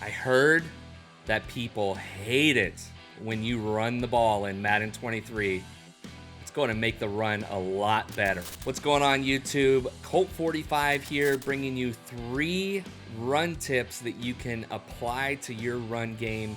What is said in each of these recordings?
I heard that people hate it when you run the ball in Madden 23. It's going to make the run a lot better. What's going on, YouTube? KoltFordyV here, bringing you 3 run tips that you can apply to your run game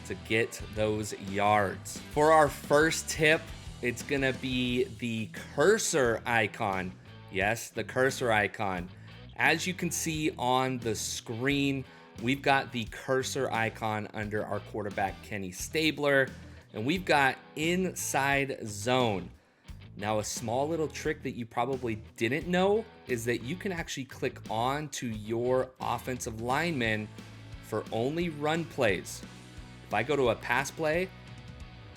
to get those yards. For our first tip, it's going to be the cursor icon. Yes, the cursor icon. As you can see on the screen, we've got the cursor icon under our quarterback, Kenny Stabler, and we've got inside zone. Now, a small little trick that you probably didn't know is that you can actually click on to your offensive lineman for only run plays. If I go to a pass play,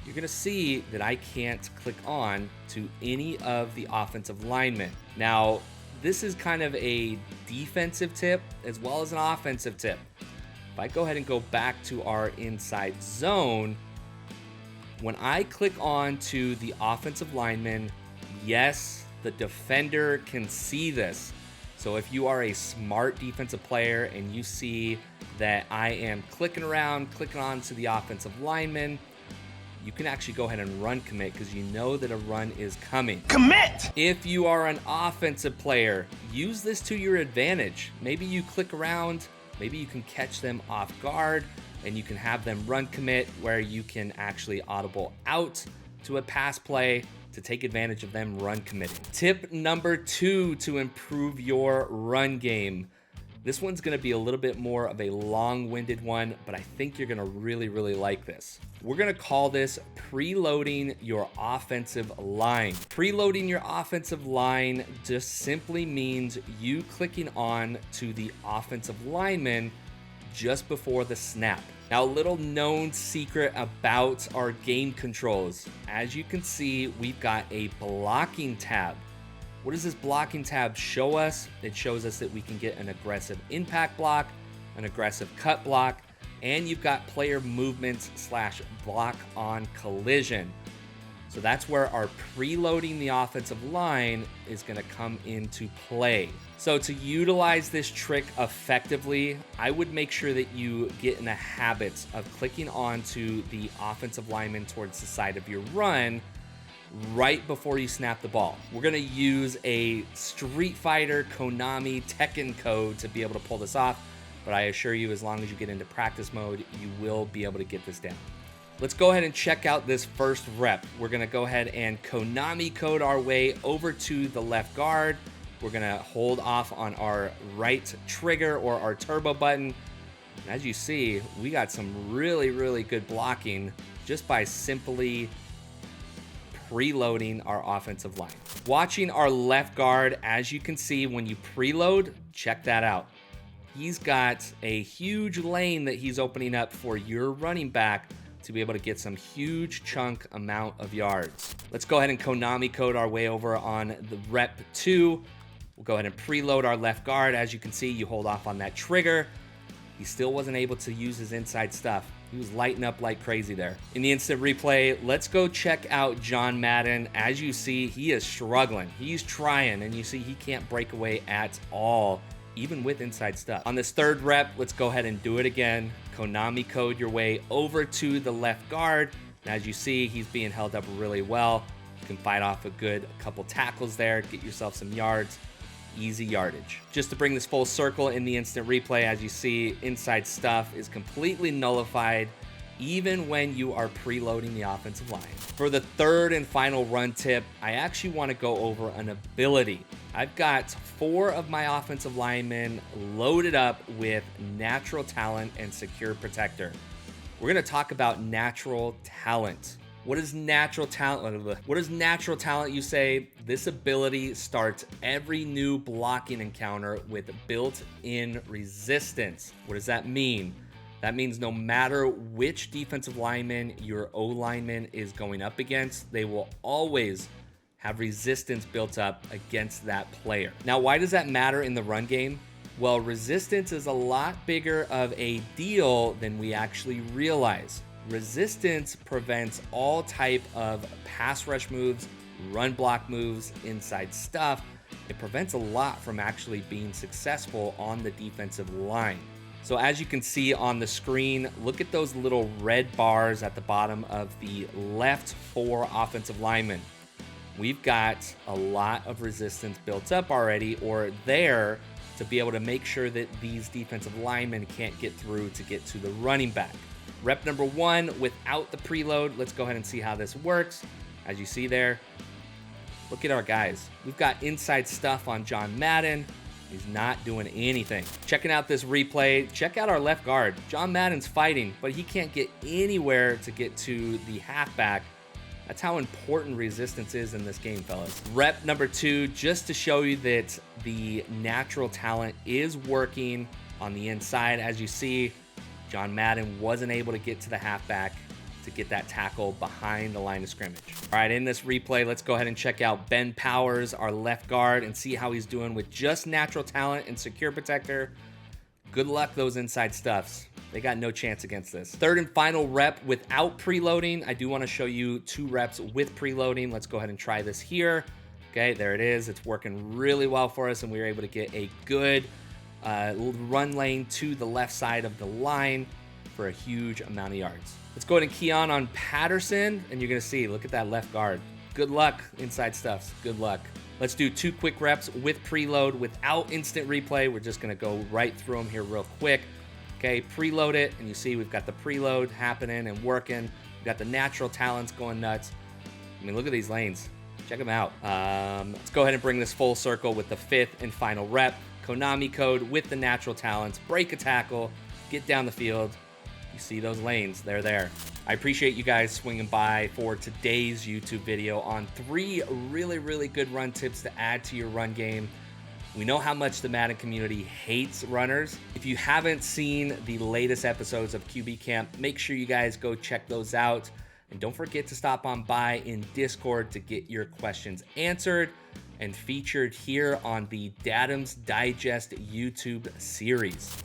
you're gonna see that I can't click on to any of the offensive linemen. Now, this is kind of a defensive tip as well as an offensive tip. If I go ahead and go back to our inside zone, when I click on to the offensive lineman, yes, the defender can see this. So if you are a smart defensive player and you see that I am clicking around, clicking on to the offensive lineman, you can actually go ahead and run commit because you know that a run is coming. Commit! If you are an offensive player, use this to your advantage. Maybe you click around, maybe you can catch them off guard, and you can have them run commit where you can actually audible out to a pass play to take advantage of them run committing. Tip number 2 to improve your run game. This one's gonna be a little bit more of a long-winded one, but I think you're gonna really like this. We're gonna call this preloading your offensive line. Preloading your offensive line just simply means you clicking on to the offensive lineman just before the snap. Now, a little known secret about our game controls. As you can see, we've got a blocking tab. What does this blocking tab show us? It shows us that we can get an aggressive impact block, an aggressive cut block, and you've got player movements / block on collision. So that's where our preloading the offensive line is gonna come into play. So to utilize this trick effectively, I would make sure that you get in the habit of clicking onto the offensive lineman towards the side of your run right before you snap the ball. We're gonna use a Street Fighter, Konami, Tekken code to be able to pull this off, but I assure you, as long as you get into practice mode, you will be able to get this down. Let's go ahead and check out this first rep. We're gonna go ahead and Konami code our way over to the left guard. We're gonna hold off on our right trigger or our turbo button. And as you see, we got some really good blocking just by simply preloading our offensive line. Watching our left guard, as you can see, when you preload, check that out. He's got a huge lane that he's opening up for your running back to be able to get some huge chunk amount of yards. Let's go ahead and Konami code our way over on the rep 2. We'll go ahead and preload our left guard. As you can see, you hold off on that trigger. He still wasn't able to use his inside stuff. He was lighting up like crazy there. In the instant replay, let's go check out John Madden. As you see, he is struggling. He's trying, and you see he can't break away at all, even with inside stuff. On this third rep, let's go ahead and do it again. Konami code your way over to the left guard. And as you see, he's being held up really well. You can fight off a good couple tackles there, get yourself some yards. Easy yardage. Just to bring this full circle in the instant replay, as you see, inside stuff is completely nullified even when you are preloading the offensive line. For the third and final run tip, I actually want to go over an ability. I've got 4 of my offensive linemen loaded up with natural talent and secure protector. We're going to talk about natural talent. What is natural talent? What is natural talent, you say? This ability starts every new blocking encounter with built-in resistance. What does that mean? That means no matter which defensive lineman your O-lineman is going up against, they will always have resistance built up against that player. Now, why does that matter in the run game? Well, resistance is a lot bigger of a deal than we actually realize. Resistance prevents all type of pass rush moves, run block moves, inside stuff. It prevents a lot from actually being successful on the defensive line. So as you can see on the screen, look at those little red bars at the bottom of the left 4 offensive linemen. We've got a lot of resistance built up already, or there, to be able to make sure that these defensive linemen can't get through to get to the running back. Rep number 1 without the preload. Let's go ahead and see how this works. As you see there, look at our guys. We've got inside stuff on John Madden. He's not doing anything. Checking out this replay, check out our left guard. John Madden's fighting, but he can't get anywhere to get to the halfback. That's how important resistance is in this game, fellas. Rep number 2, just to show you that the natural talent is working on the inside. As you see, John Madden wasn't able to get to the halfback to get that tackle behind the line of scrimmage. All right, in this replay, let's go ahead and check out Ben Powers, our left guard, and see how he's doing with just natural talent and secure protector. Good luck, those inside stuffs. They got no chance against this. Third and final rep without preloading. I do want to show you 2 reps with preloading. Let's go ahead and try this here. Okay, there it is. It's working really well for us, and we were able to get a good run lane to the left side of the line for a huge amount of yards. Let's go ahead and key on Patterson, and you're going to see, look at that left guard. Good luck, inside stuffs. Good luck. Let's do 2 quick reps with preload without instant replay. We're just going to go right through them here real quick. Okay, preload it, and you see we've got the preload happening and working. We've got the natural talents going nuts. I mean, look at these lanes. Check them out. Let's go ahead and bring this full circle with the 5th and final rep. Konami code with the natural talents. Break a tackle. Get down the field. You see those lanes. They're there. I appreciate you guys swinging by for today's YouTube video on 3 really, really good run tips to add to your run game. We know how much the Madden community hates runners. If you haven't seen the latest episodes of QB Camp, make sure you guys go check those out. And don't forget to stop on by in Discord to get your questions answered and featured here on the Dadham's Digest YouTube series.